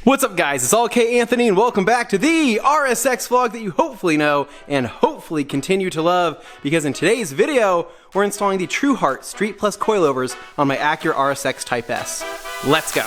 What's up guys, it's all K Anthony and welcome back to the RSX vlog that you hopefully know and hopefully continue to love, because in today's video we're installing the TruHart Street Plus Coilovers on my Acura RSX Type-S. Let's go!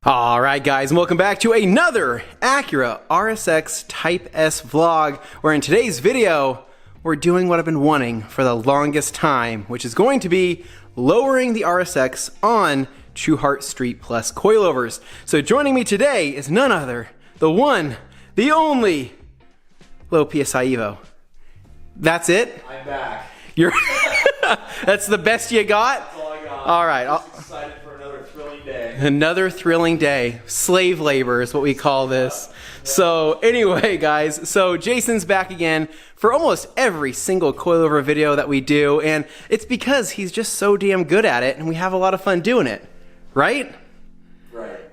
Alright guys, and welcome back to another Acura RSX Type-S vlog, where in today's video, we're doing what I've been wanting for the longest time, which is going to be lowering the RSX on TruHart Street Plus Coilovers. So joining me today is none other, the one, the only, Low PSI Evo. That's it? I'm back. You're That's the best you got? That's all I got. Alright. I'm just excited for another thrilling day. Another thrilling day. Slave labor is what we call this. So anyway guys, so Jason's back again for almost every single coilover video that we do, and it's because he's just so damn good at it and we have a lot of fun doing it. Right?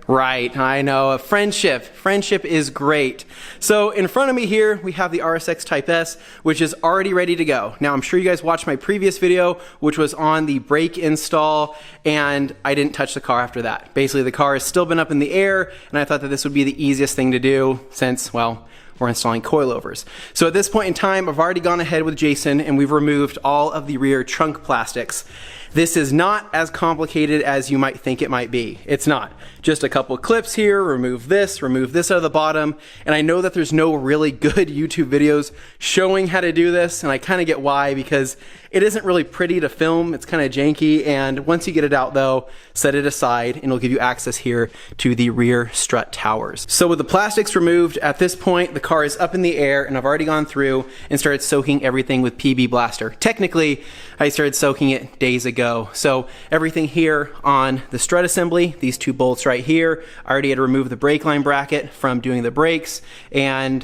Right, I know. Friendship is great. So in front of me here, we have the RSX Type-S, which is already ready to go. Now, I'm sure you guys watched my previous video, which was on the brake install, and I didn't touch the car after that. Basically, the car has still been up in the air, and I thought that this would be the easiest thing to do since, well, we're installing coilovers. So at this point in time, I've already gone ahead with Jason, and we've removed all of the rear trunk plastics. This is not as complicated as you might think it might be. It's not. Just a couple clips here, remove this out of the bottom, and I know that there's no really good YouTube videos showing how to do this, and I kind of get why, because it isn't really pretty to film, it's kind of janky, and once you get it out though, set it aside, and it'll give you access here to the rear strut towers. So with the plastics removed, at this point, the car is up in the air, and I've already gone through and started soaking everything with PB Blaster. Technically, I started soaking it days ago. So everything here on the strut assembly, these two bolts right here, I already had to remove the brake line bracket from doing the brakes, and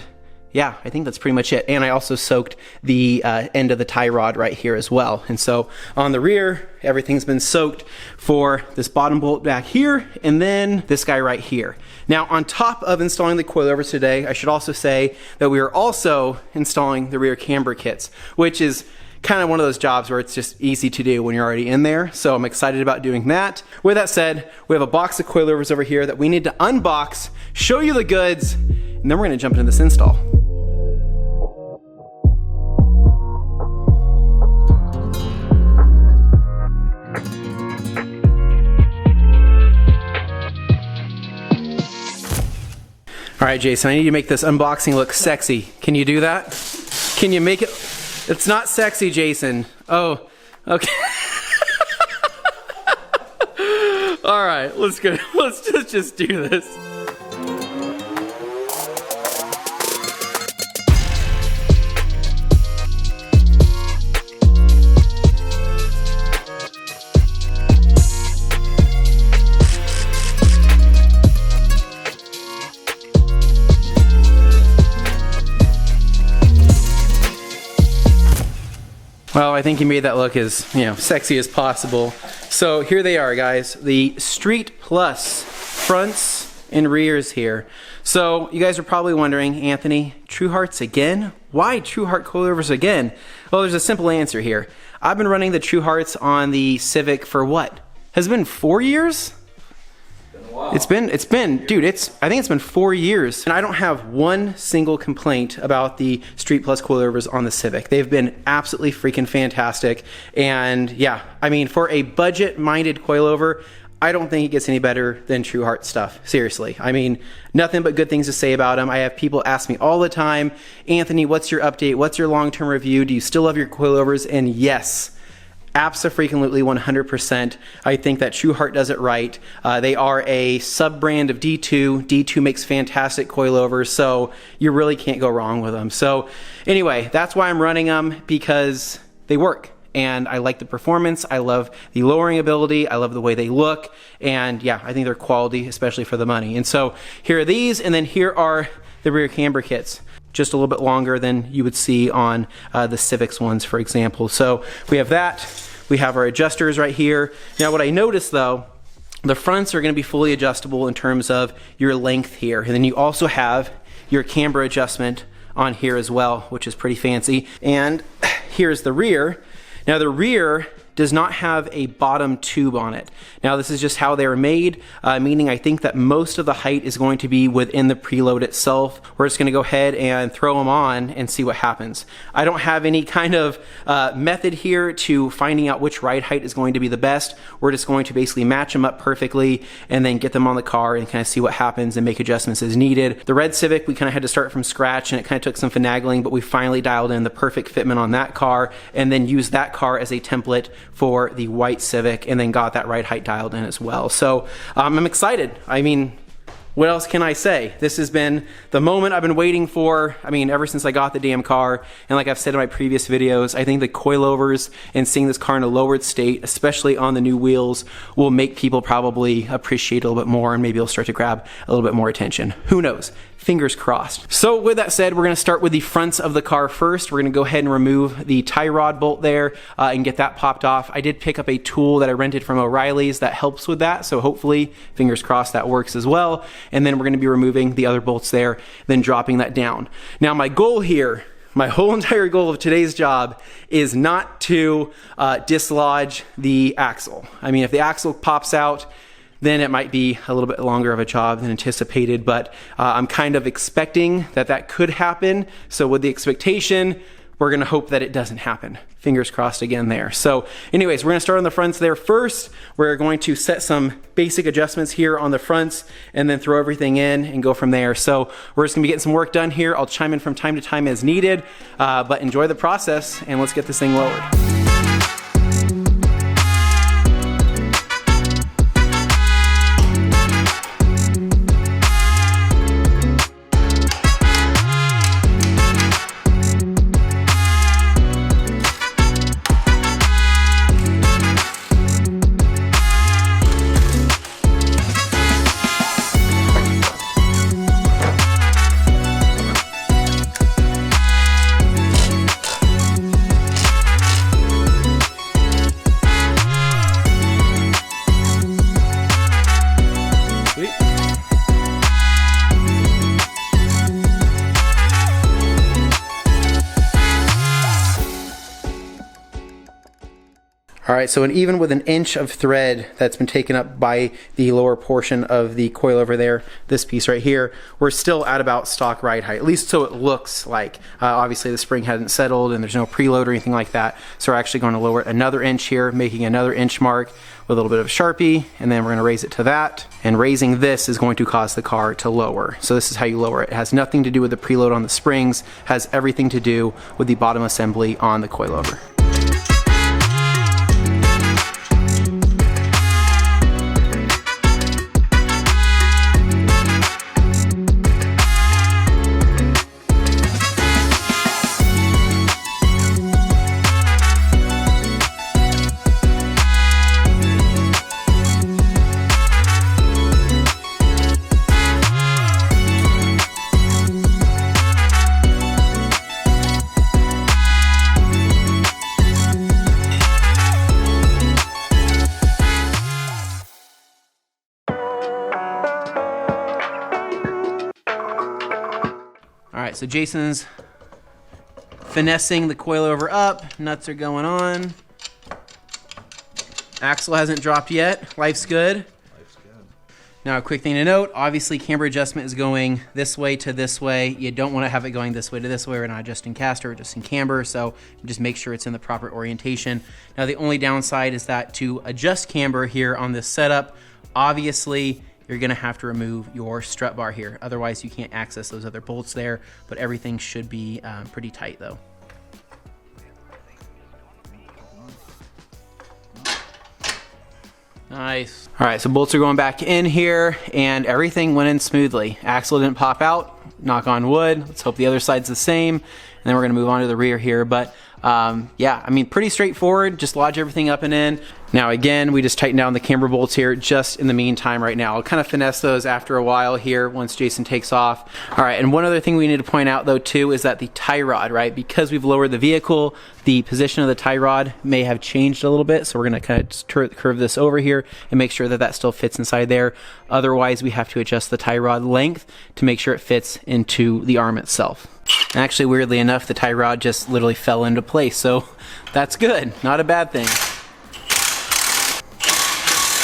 yeah, I think that's pretty much it. And I also soaked the end of the tie rod right here as well. And so on the rear, everything's been soaked for this bottom bolt back here, and then this guy right here. Now, on top of installing the coilovers today, I should also say that we are also installing the rear camber kits, which is kind of one of those jobs where it's just easy to do when you're already in there. So I'm excited about doing that. With that said, we have a box of coilovers over here that we need to unbox, show you the goods, and then we're gonna jump into this install. All right, Jason, I need you to make this unboxing look sexy. Can you do that? Can you make it? It's not sexy, Jason. Oh, okay. All right, let's go. Let's just do this. Well, I think you made that look as, sexy as possible. So here they are, guys. The Street Plus fronts and rears here. So you guys are probably wondering, Anthony, TruHarts again? Why TruHart coilovers again? Well, there's a simple answer here. I've been running the TruHarts on the Civic for what? Has it been 4 years? It's been, dude, I think it's been 4 years, and I don't have one single complaint about the Street Plus coilovers on the Civic. They've been absolutely freaking fantastic, and yeah, I mean, for a budget-minded coilover, I don't think it gets any better than TruHart stuff. Seriously. I mean, nothing but good things to say about them. I have people ask me all the time, Anthony, what's your update? What's your long-term review? Do you still love your coilovers? And yes, abso-freaking-lutely 100%. I think that TruHart does it right. They are a sub-brand of D2. D2 makes fantastic coilovers, so you really can't go wrong with them. So anyway, that's why I'm running them, because they work. And I like the performance, I love the lowering ability, I love the way they look, and yeah, I think they're quality, especially for the money. And so here are these, and then here are the rear camber kits. just a little bit longer than you would see on the Civics ones, for example. So we have that. We have our adjusters right here. Now what I noticed though, the fronts are going to be fully adjustable in terms of your length here. And then you also have your camber adjustment on here as well, which is pretty fancy. And here's the rear. Now the rear does not have a bottom tube on it. Now this is just how they're made, meaning I think that most of the height is going to be within the preload itself. We're just gonna go ahead and throw them on and see what happens. I don't have any kind of method here to finding out which ride height is going to be the best. We're just going to basically match them up perfectly and then get them on the car and kind of see what happens and make adjustments as needed. The red Civic, we kind of had to start from scratch and it kind of took some finagling, but we finally dialed in the perfect fitment on that car and then used that car as a template for the white Civic and then got that ride height dialed in as well. So I'm excited. I mean, what else can I say? This has been the moment I've been waiting for, I mean, ever since I got the damn car. And like I've said in my previous videos, I think the coilovers and seeing this car in a lowered state, especially on the new wheels, will make people probably appreciate it a little bit more and maybe it'll start to grab a little bit more attention. Who knows? Fingers crossed. So with that said, we're gonna start with the fronts of the car first. We're gonna go ahead and remove the tie rod bolt there and get that popped off. I did pick up a tool that I rented from O'Reilly's that helps with that. So hopefully, fingers crossed, that works as well. And then we're gonna be removing the other bolts there, then dropping that down. Now my goal here, my whole entire goal of today's job is not to dislodge the axle. I mean, if the axle pops out, then it might be a little bit longer of a job than anticipated, but I'm kind of expecting that that could happen. So with the expectation, we're gonna hope that it doesn't happen. Fingers crossed again there. So anyways, we're gonna start on the fronts there first. We're going to set some basic adjustments here on the fronts and then throw everything in and go from there. So we're just gonna be getting some work done here. I'll chime in from time to time as needed, but enjoy the process and let's get this thing lowered. All right, so even with an inch of thread that's been taken up by the lower portion of the coilover there, this piece right here, we're still at about stock ride height, at least so it looks like. Obviously the spring hasn't settled and there's no preload or anything like that. So we're actually going to lower it another inch here, making another inch mark with a little bit of Sharpie, and then we're gonna raise it to that. And raising this is going to cause the car to lower. So this is how you lower it. It has nothing to do with the preload on the springs, has everything to do with the bottom assembly on the coilover. Alright, so Jason's finessing the coilover up, nuts are going on. Axle hasn't dropped yet, life's good. Life's good. Now a quick thing to note, obviously camber adjustment is going this way to this way. You don't want to have it going this way to this way. We're not adjusting caster, we're just in camber, so just make sure it's in the proper orientation. Now the only downside is that to adjust camber here on this setup, obviously you're gonna have to remove your strut bar here. Otherwise you can't access those other bolts there, but everything should be pretty tight though. Nice. All right, so bolts are going back in here and everything went in smoothly. Axle didn't pop out, knock on wood. Let's hope the other side's the same. and then we're gonna move on to the rear here. But yeah, I mean, pretty straightforward. Just lodge everything up and in. Now again, we just tighten down the camber bolts here just in the meantime right now. I'll kind of finesse those after a while here once Jason takes off. All right, and one other thing we need to point out though too is that the tie rod, right? Because we've lowered the vehicle, the position of the tie rod may have changed a little bit. So we're gonna kind of curve this over here and make sure that that still fits inside there. Otherwise, we have to adjust the tie rod length to make sure it fits into the arm itself. And actually, weirdly enough, the tie rod just literally fell into place, so that's good. Not a bad thing.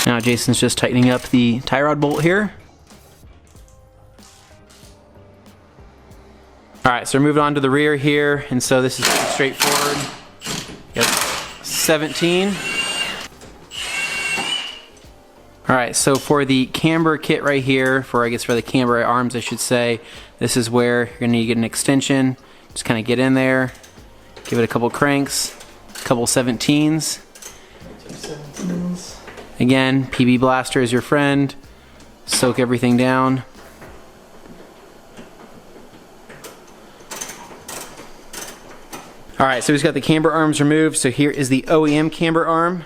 Now Jason's just tightening up the tie rod bolt here. All right, so we're moving on to the rear here, and so this is pretty straightforward. Yep, 17. All right, so for the camber kit right here, for the camber arms, I should say, this is where you're gonna need to get an extension. Just kind of get in there, give it a couple cranks, a couple 17s. Again, PB Blaster is your friend. Soak everything down. All right, so we've got the camber arms removed. So here is the OEM camber arm.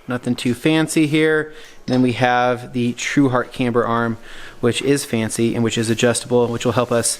Nothing too fancy here. Then we have the TruHart camber arm, which is fancy and which is adjustable, which will help us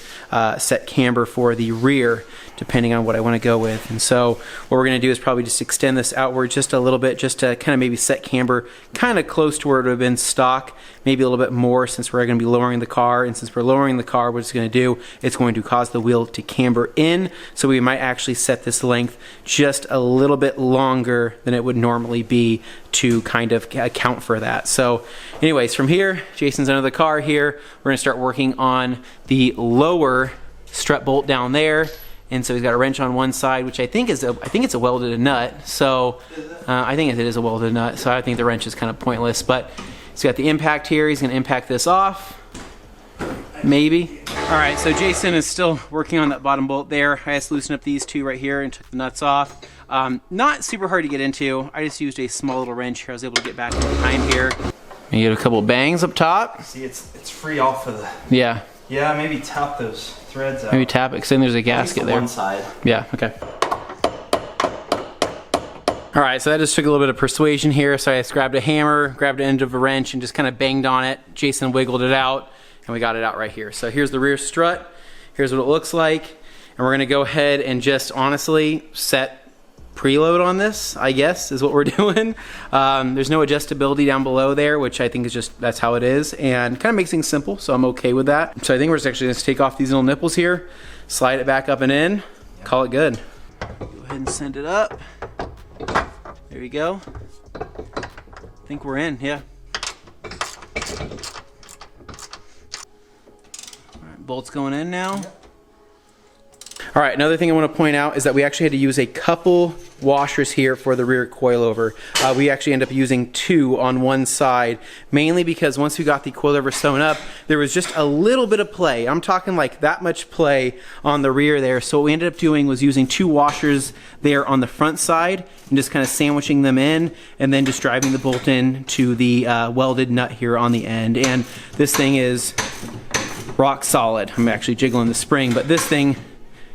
set camber for the rear depending on what I want to go with. And so what we're going to do is probably just extend this outward just a little bit, just to kind of maybe set camber kind of close to where it would have been stock, maybe a little bit more, since we're going to be lowering the car. And since we're lowering the car, what it's going to do, it's going to cause the wheel to camber in. So we might actually set this length just a little bit longer than it would normally be to kind of account for that. So anyways, from here, Jason's under the car here. We're going to start working on the lower strut bolt down there. And so he's got a wrench on one side, which I think it's a welded nut. So I think it is a welded nut. So I think the wrench is kind of pointless. But he's got the impact here. He's going to impact this off. Maybe. All right, so Jason is still working on that bottom bolt there. I just loosened up these two right here and took the nuts off. Not super hard to get into. I just used a small little wrench here. I was able to get back behind here. You get a couple bangs up top. See, it's free off of the... Yeah. Yeah, maybe tap those threads out. Maybe tap it, because then there's a gasket there. One side. Yeah, okay. All right, so that just took a little bit of persuasion here. So I just grabbed a hammer, grabbed the end of a wrench, and just kind of banged on it. Jason wiggled it out, and we got it out right here. So here's the rear strut. Here's what it looks like. And we're gonna go ahead and just honestly set preload on this, I guess, is what we're doing. There's no adjustability down below there, which I think is just, that's how it is, and kind of makes things simple, so I'm okay with that. So I think we're just actually going to take off these little nipples here, slide it back up and in, call it good. Go ahead and send it up. There you go. I think we're in, yeah. All right, bolts going in now. All right, another thing I want to point out is that we actually had to use a couple washers here for the rear coilover. We actually ended up using 2 on one side, mainly because once we got the coilover sewn up, there was just a little bit of play. I'm talking like that much play on the rear there. So what we ended up doing was using 2 washers there on the front side and just kind of sandwiching them in, and then just driving the bolt in to the welded nut here on the end. And this thing is rock solid. I'm actually jiggling the spring, but this thing,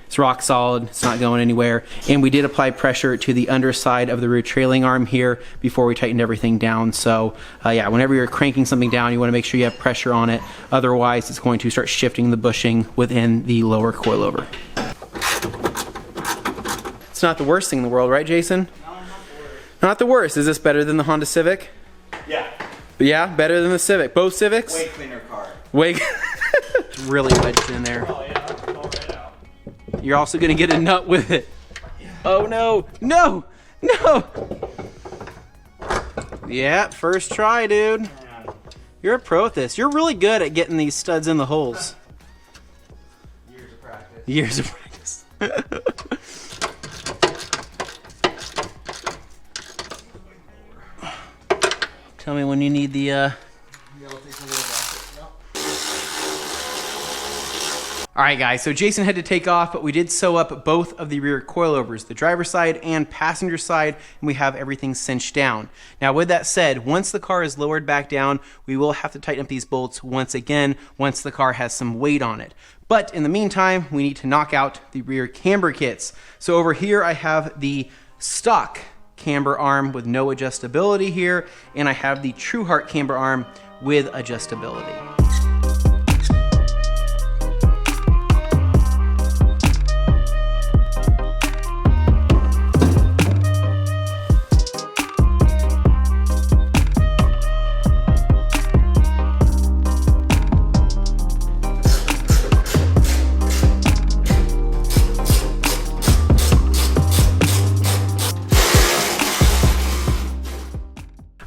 it's rock solid, it's not going anywhere. And we did apply pressure to the underside of the rear trailing arm here before we tightened everything down. So yeah, whenever you're cranking something down, you want to make sure you have pressure on it. Otherwise, it's going to start shifting the bushing within the lower coilover. It's not the worst thing in the world, right, Jason? No, not the worst. Not the worst. Is this better than the Honda Civic? Yeah. Yeah, better than the Civic. Both Civics? Way cleaner car. Way it's really wedged in there. Oh yeah, all right out. You're also gonna get a nut with it. Yeah. Oh no, no, no. Yeah, first try, dude. Man. You're a pro at this. You're really good at getting these studs in the holes. Years of practice. Years of practice. Tell me when you need the All right, guys, so Jason had to take off, but we did sew up both of the rear coilovers, the driver's side and passenger side, and we have everything cinched down. Now, with that said, once the car is lowered back down, we will have to tighten up these bolts once again, once the car has some weight on it. But in the meantime, we need to knock out the rear camber kits. So over here, I have the stock camber arm with no adjustability here, and I have the TruHart camber arm with adjustability.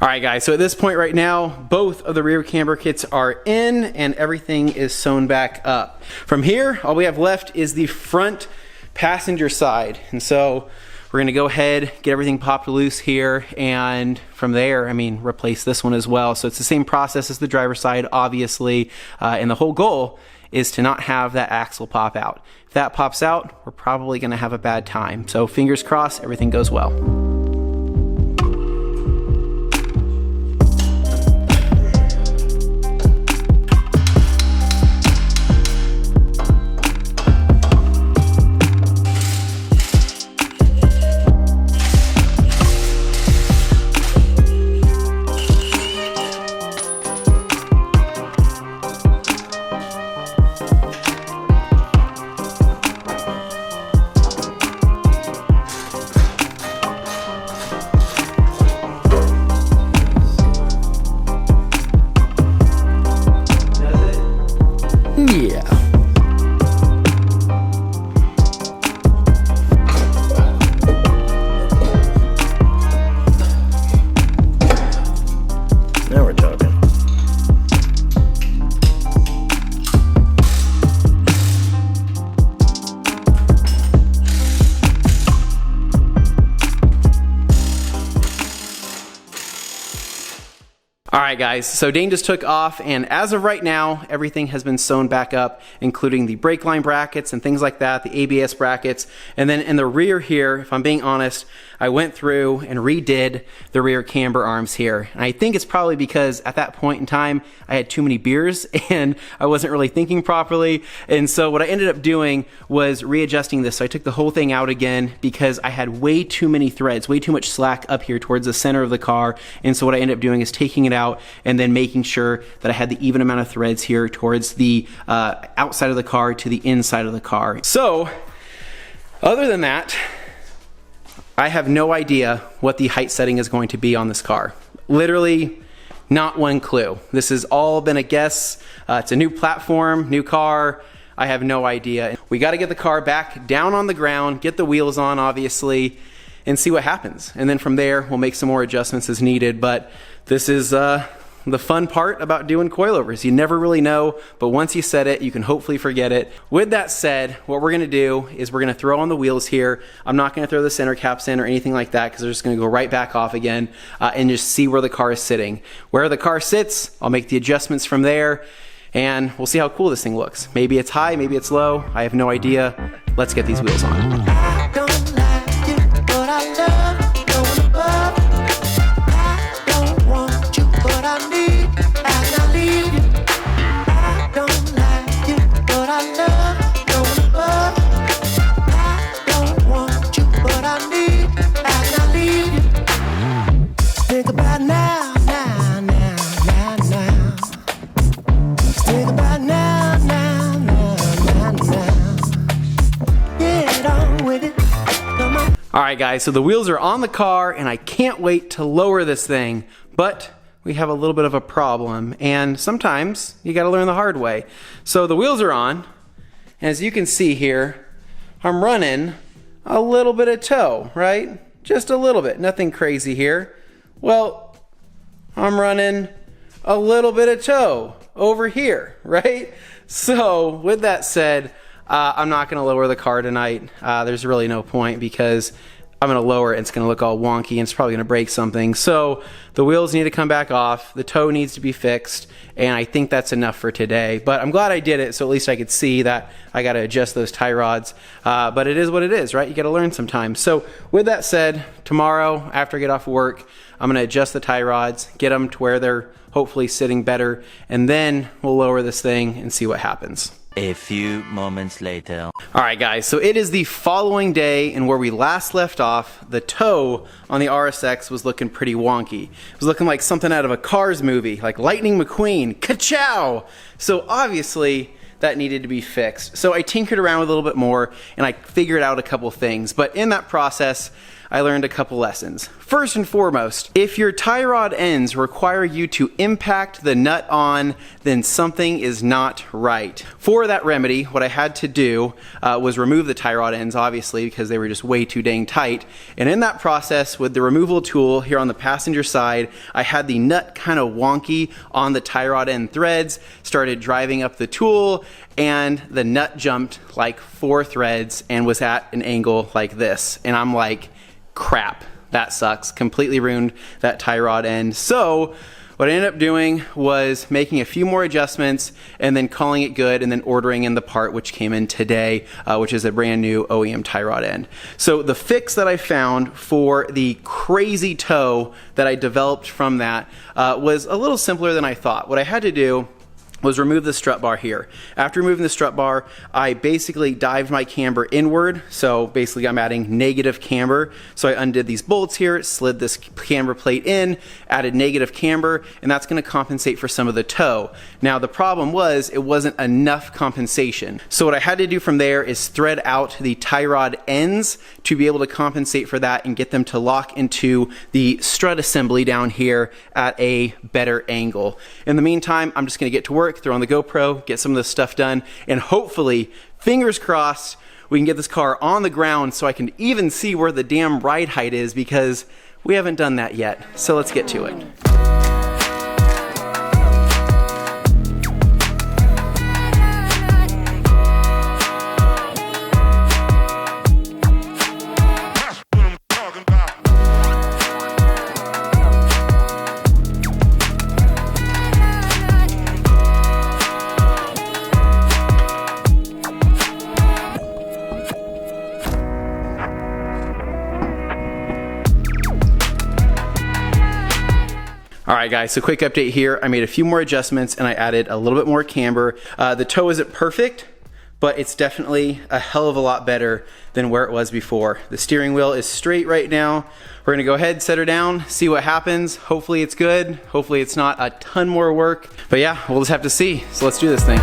All right, guys, so at this point right now, both of the rear camber kits are in and everything is sewn back up. From here, all we have left is the front passenger side. And so we're gonna go ahead, get everything popped loose here, and from there, I mean, replace this one as well. So it's the same process as the driver's side, obviously, and the whole goal is to not have that axle pop out. If that pops out, we're probably gonna have a bad time. So fingers crossed, everything goes well. Yeah. Now we're talking. All right, guys, so Dane just took off, and as of right now, everything has been sewn back up, including the brake line brackets and things like that, the ABS brackets, and then in the rear here, if I'm being honest, I went through and redid the rear camber arms here. And I think it's probably because at that point in time, I had too many beers and I wasn't really thinking properly. And so what I ended up doing was readjusting this. So I took the whole thing out again because I had way too many threads, way too much slack up here towards the center of the car. And so what I ended up doing is taking it out and then making sure that I had the even amount of threads here towards the outside of the car to the inside of the car. So other than that, I have no idea what the height setting is going to be on this car. Literally not one clue. This has all been a guess. It's a new platform, new car. I have no idea. We got to get the car back down on the ground, get the wheels on, obviously, and see what happens. And then from there, we'll make some more adjustments as needed. But this is the fun part about doing coilovers. You never really know, but once you set it, you can hopefully forget it. With that said, what we're gonna do is we're gonna throw on the wheels here. I'm not gonna throw the center caps in or anything like that because they're just gonna go right back off again and just see where the car is sitting. Where the car sits, I'll make the adjustments from there and we'll see how cool this thing looks. Maybe it's high, maybe it's low. I have no idea. Let's get these wheels on. I don't like you, but I love you going above. I don't want you, but I need and I leave you. I don't like you, but I love you going above. I don't want you, but I need and I leave you. Think about now, now, now, now, now. Think about now, now, now, now, now. Get on with it. Come on. All right, guys, so the wheels are on the car and I can't wait to lower this thing, but we have a little bit of a problem and sometimes you got to learn the hard way. So the wheels are on, and as you can see here, I'm running a little bit of toe, right? Just a little bit, nothing crazy here. Well, I'm running a little bit of toe over here, right? So with that said, I'm not gonna lower the car tonight. There's really no point because I'm gonna lower it and it's gonna look all wonky and it's probably gonna break something. So the wheels need to come back off, the toe needs to be fixed, and I think that's enough for today. But I'm glad I did it, so at least I could see that I gotta adjust those tie rods. But it is what it is, right? You gotta learn sometimes. So with that said, tomorrow after I get off work, I'm gonna adjust the tie rods, get them to where they're hopefully sitting better, and then we'll lower this thing and see what happens. A few moments later. All right, guys, so it is the following day, and where we last left off, the toe on the RSX was looking pretty wonky. It was looking like something out of a Cars movie, like Lightning McQueen, ka-chow! So obviously, that needed to be fixed. So I tinkered around with a little bit more, and I figured out a couple things, but in that process, I learned a couple lessons. First and foremost, if your tie rod ends require you to impact the nut on, then something is not right. For that remedy, what I had to do was remove the tie rod ends, obviously, because they were just way too dang tight. And in that process, with the removal tool here on the passenger side, I had the nut kind of wonky on the tie rod end threads, started driving up the tool, and the nut jumped like 4 threads and was at an angle like this. And I'm like, crap, that sucks. Completely ruined that tie rod end. So what I ended up doing was making a few more adjustments and then calling it good and then ordering in the part, which came in today, which is a brand new OEM tie rod end. So the fix that I found for the crazy toe that I developed from that was a little simpler than I thought. What I had to do was remove the strut bar here. After removing the strut bar, I basically dived my camber inward. So basically I'm adding negative camber. So I undid these bolts here, slid this camber plate in, added negative camber, and that's gonna compensate for some of the toe. Now the problem was it wasn't enough compensation. So what I had to do from there is thread out the tie rod ends to be able to compensate for that and get them to lock into the strut assembly down here at a better angle. In the meantime, I'm just gonna get to work, throw on the GoPro, get some of this stuff done, and hopefully, fingers crossed, we can get this car on the ground so I can even see where the damn ride height is, because we haven't done that yet. So let's get to it. All right, guys, so quick update here. I made a few more adjustments and I added a little bit more camber. The toe isn't perfect, but it's definitely a hell of a lot better than where it was before. The steering wheel is straight right now. We're gonna go ahead, set her down, see what happens. Hopefully it's good. Hopefully it's not a ton more work. But yeah, we'll just have to see. So let's do this thing.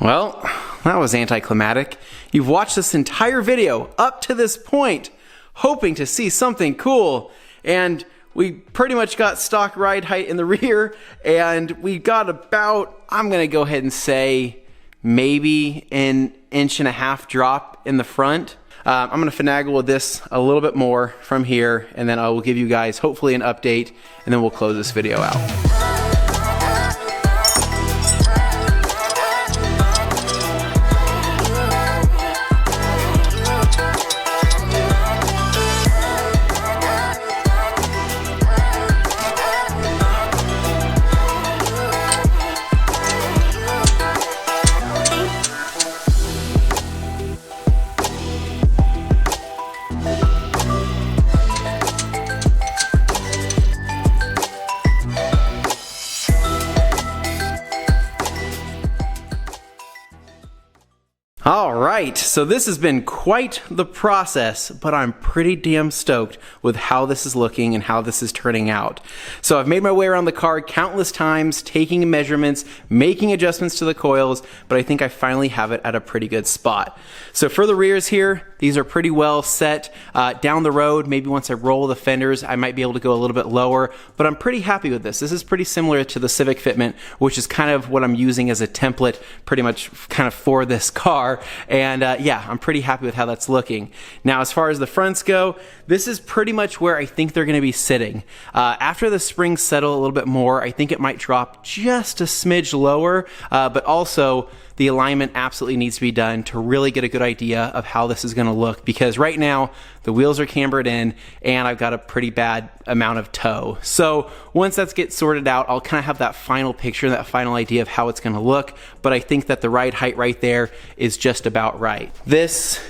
Well, that was anticlimactic. You've watched this entire video up to this point, hoping to see something cool, and we pretty much got stock ride height in the rear, and we got about, I'm gonna go ahead and say, maybe an 1.5 inch drop in the front. I'm gonna finagle with this a little bit more from here, and then I will give you guys hopefully an update, and then we'll close this video out. All right, so this has been quite the process, but I'm pretty damn stoked with how this is looking and how this is turning out. So I've made my way around the car countless times, taking measurements, making adjustments to the coils, but I think I finally have it at a pretty good spot. So for the rears here, These are pretty well set. Down the road, maybe once I roll the fenders, I might be able to go a little bit lower, but I'm pretty happy with this. This is pretty similar to the Civic fitment, which is kind of what I'm using as a template pretty much kind of for this car. And yeah, I'm pretty happy with how that's looking. Now, as far as the fronts go, this is pretty much where I think they're going to be sitting. After the springs settle a little bit more, I think it might drop just a smidge lower, but also the alignment absolutely needs to be done to really get a good idea of how this is going to look, because right now the wheels are cambered in and I've got a pretty bad amount of toe. So once that gets sorted out, I'll kind of have that final picture, that final idea of how it's going to look. But I think that the ride height right there is just about right. This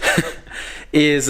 is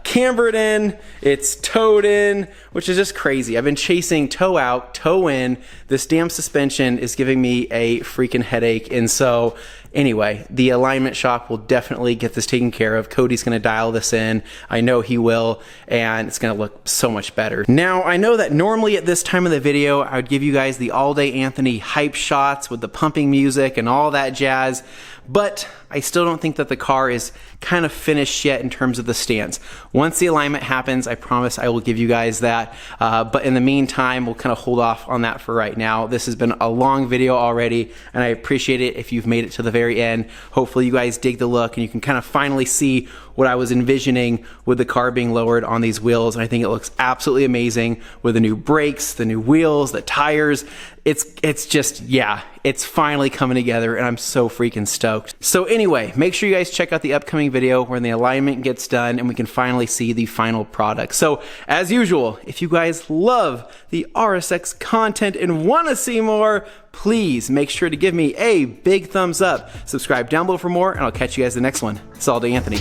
cambered in, it's towed in, which is just crazy. I've been chasing toe out, toe in. This damn suspension is giving me a freaking headache. And so anyway, the alignment shop will definitely get this taken care of. Cody's gonna dial this in. I know he will, and it's gonna look so much better. Now, I know that normally at this time of the video, I would give you guys the All Day Anthony hype shots with the pumping music and all that jazz, but I still don't think that the car is kind of finished yet in terms of the stance. Once the alignment happens, I promise I will give you guys that. But in the meantime, we'll kind of hold off on that for right now. This has been a long video already, and I appreciate it if you've made it to the very end. Hopefully you guys dig the look and you can kind of finally see what I was envisioning with the car being lowered on these wheels. And I think it looks absolutely amazing with the new brakes, the new wheels, the tires. It's just, yeah, it's finally coming together and I'm so freaking stoked. So anyway, make sure you guys check out the upcoming video when the alignment gets done and we can finally see the final product. So as usual, if you guys love the RSX content and want to see more, please make sure to give me a big thumbs up. Subscribe down below for more, and I'll catch you guys in the next one. It's All Day Anthony.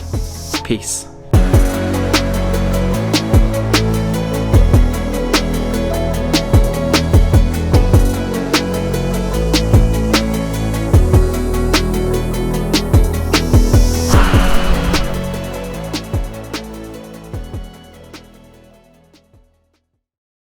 Peace.